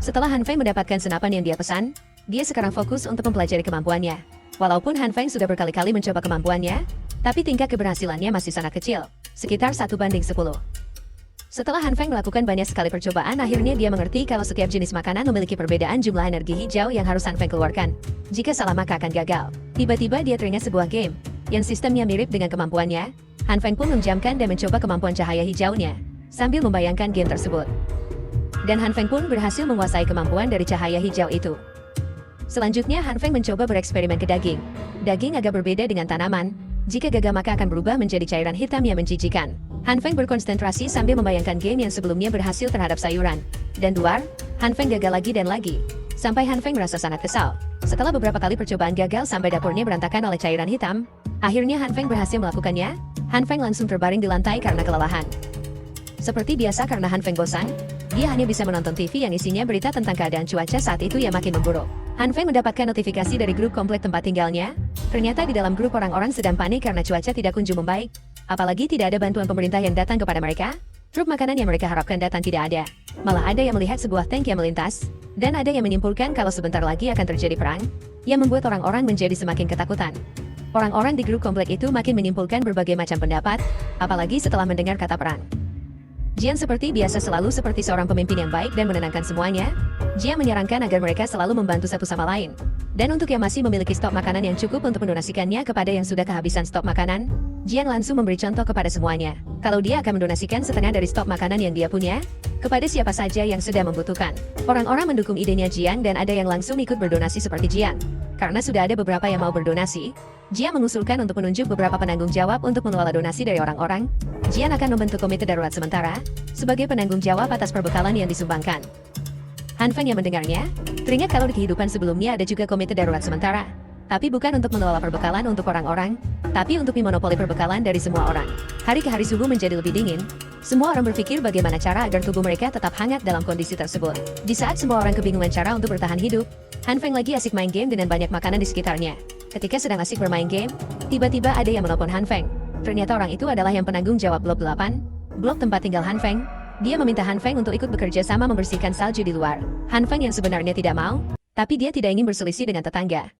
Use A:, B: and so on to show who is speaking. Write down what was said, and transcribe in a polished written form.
A: Setelah Han Feng mendapatkan senapan yang dia pesan, dia sekarang fokus untuk mempelajari kemampuannya. Walaupun Han Feng sudah berkali-kali mencoba kemampuannya, tapi tingkat keberhasilannya masih sangat kecil, sekitar 1:10. Setelah Han Feng melakukan banyak sekali percobaan, akhirnya dia mengerti kalau setiap jenis makanan memiliki perbedaan jumlah energi hijau yang harus Han Feng keluarkan. Jika salah maka akan gagal. Tiba-tiba dia teringat sebuah game, yang sistemnya mirip dengan kemampuannya. Han Feng pun menjamkan dan mencoba kemampuan cahaya hijaunya, sambil membayangkan game tersebut. Dan Han Feng pun berhasil menguasai kemampuan dari cahaya hijau itu. Selanjutnya Han Feng mencoba bereksperimen ke daging. Daging agak berbeda dengan tanaman. Jika gagal maka akan berubah menjadi cairan hitam yang menjijikan. Han Feng berkonsentrasi sambil membayangkan game yang sebelumnya berhasil terhadap sayuran. Dan luar, Han Feng gagal lagi dan lagi. Sampai Han Feng merasa sangat kesal. Setelah beberapa kali percobaan gagal sampai dapurnya berantakan oleh cairan hitam, akhirnya Han Feng berhasil melakukannya. Han Feng langsung terbaring di lantai karena kelelahan. Seperti biasa karena Han Feng bosan, dia hanya bisa menonton TV yang isinya berita tentang keadaan cuaca saat itu yang makin memburuk. Han Feng mendapatkan notifikasi dari grup komplek tempat tinggalnya. Ternyata di dalam grup orang-orang sedang panik karena cuaca tidak kunjung membaik. Apalagi tidak ada bantuan pemerintah yang datang kepada mereka. Truk makanan yang mereka harapkan datang tidak ada. Malah ada yang melihat sebuah tank yang melintas. Dan ada yang menyimpulkan kalau sebentar lagi akan terjadi perang, yang membuat orang-orang menjadi semakin ketakutan. Orang-orang di grup komplek itu makin menyimpulkan berbagai macam pendapat, apalagi setelah mendengar kata perang. Jian seperti biasa selalu seperti seorang pemimpin yang baik dan menenangkan semuanya. Jian menyarankan agar mereka selalu membantu satu sama lain. Dan untuk yang masih memiliki stok makanan yang cukup untuk mendonasikannya kepada yang sudah kehabisan stok makanan, Jian langsung memberi contoh kepada semuanya. Kalau dia akan mendonasikan setengah dari stok makanan yang dia punya, kepada siapa saja yang sudah membutuhkan. Orang-orang mendukung idenya Jian dan ada yang langsung ikut berdonasi seperti Jian. Karena sudah ada beberapa yang mau berdonasi, Jian mengusulkan untuk menunjuk beberapa penanggung jawab untuk mengelola donasi dari orang-orang. Jian akan membentuk komite darurat sementara, sebagai penanggung jawab atas perbekalan yang disumbangkan. Han Feng yang mendengarnya, teringat kalau di kehidupan sebelumnya ada juga komite darurat sementara. Tapi bukan untuk mengelola perbekalan untuk orang-orang, tapi untuk memonopoli perbekalan dari semua orang. Hari ke hari suhu menjadi lebih dingin. Semua orang berpikir bagaimana cara agar tubuh mereka tetap hangat dalam kondisi tersebut. Di saat semua orang kebingungan cara untuk bertahan hidup, Han Feng lagi asik main game dengan banyak makanan di sekitarnya. Ketika sedang asik bermain game, tiba-tiba ada yang menelpon Han Feng. Ternyata orang itu adalah yang penanggung jawab blok 8, blok tempat tinggal Han Feng. Dia meminta Han Feng untuk ikut bekerja sama membersihkan salju di luar. Han Feng yang sebenarnya tidak mau, tapi dia tidak ingin berselisih dengan tetangga.